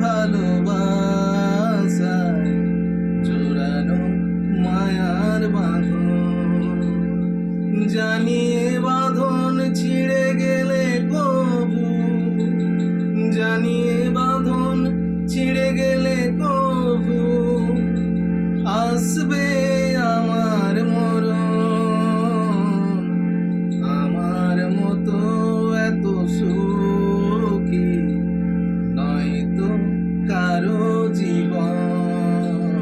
ভালোবাসায় জোড়ানো মায়ার বাঁধন। জানিয়ে বাঁধন ছিঁড়ে গেলে কবু, জানিয়ে বাঁধন ছিঁড়ে গেলে কবু আসবে আমার মরণ। আমার মতো এত সুখী নয়তো কারো জীবন।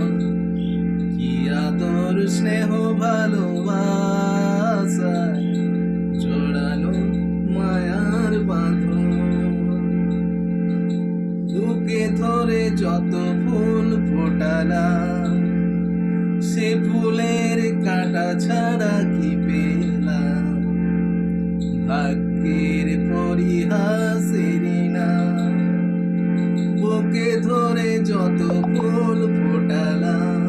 কি আদর স্নেহ ভালোবাসায় জোড়ানো মায়ার বাঁধন। বুকে ধরে যত ফুল ফোটালাম, সে ফুলের কাঁটা ছাড়া কি পেলাম? ভাগ্যের পরিহাসেরই না। বুকে ধরে যত ফুল ফোটালাম,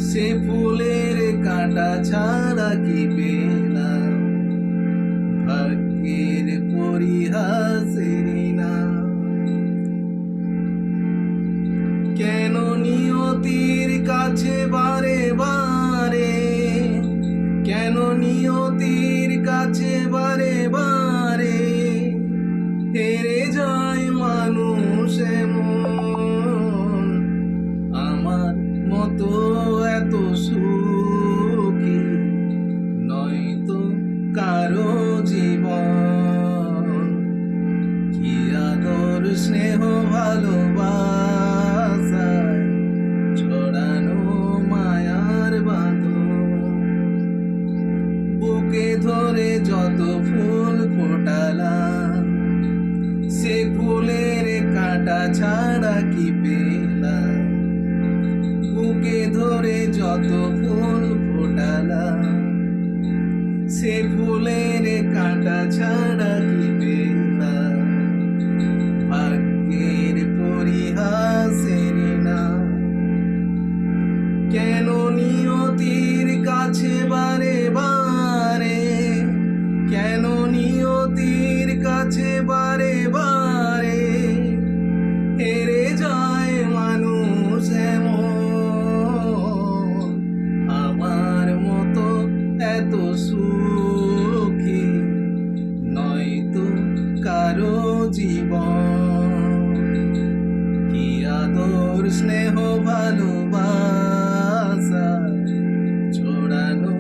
সে ফুলের কাঁটা ছাড়া কি পেলাম? ভাগ্যের পরিহাসেরই না। কেন নিয়তির কাছে বারে বারে, কেন নিয়তির কাছে বারে বারে হেরে যায় মানুষ এমন? আমার মতো এত সুখী নয়তো কারো জীবন। কি আদর স্নেহ ভালোবাসায় ছড়ানো মায়ার বাঁধন। বুকে ধরে যত ফুল ফোটালাম, সে ফুলের কাঁটা ছাড়া কি পেলাম? বুকে ধরে যত ফুল ফোটালাম, সে ফুলের কাঁটা ছাড়া কি পেলাম? ভাগ্যের পরিহাসেরই না। কেন নিয়তির কাছে বারে বারে, কেন নিয়তির কাছে বারে বারে হেরে যায় মানুষ এমন? আমার মতো এত সুখী নয়তো কারো জীবন। কি আদর স্নেহ ভালোবাসায় ছড়ানো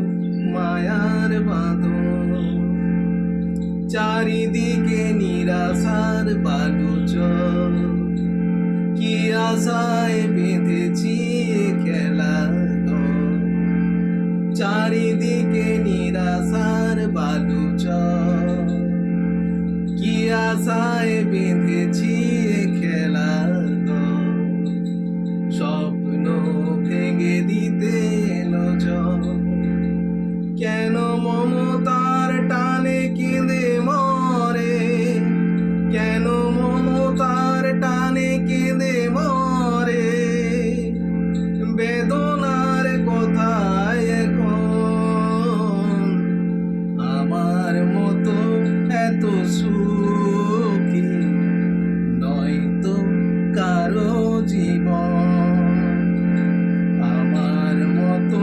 মায়ার বাঁধন। চারিদিকে নিরাশার বালুচর, কি আশায় বেঁধেছি খেলা ঘর। চারিদিকে নিরাশার বালুচর, কি আশায় বেঁধেছি খেলা ঘর। স্বপ্ন ভেঙে দিতে এলো ঝড়। কেন মমতার টানে কেঁদে মরে, কেন মমতার টানে কেঁদে মরে? বেদনার কথায় এখন আমার মতো এত সুখী নয়তো কারো জীবন। আমার মতো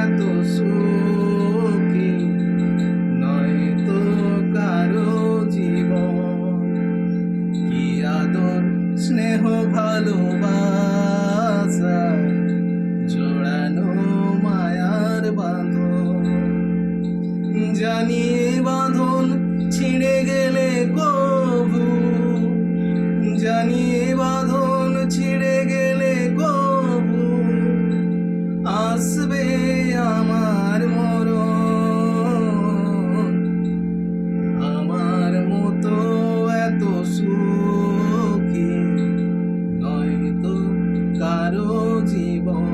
এত সুখী নয়তো কারো জীবন। কি আদর স্নেহ ভালোবাসায় জোড়ানো মায়ার বাঁধন। জানিয়ে বাঁধন ছিঁড়ে গেলে কবু, জানিয়ে বাঁধন ছিঁড়ে গেলে কবু আসবে আমার মরণ। আমার মতো এত সুখী নয়তো কারো জীবন।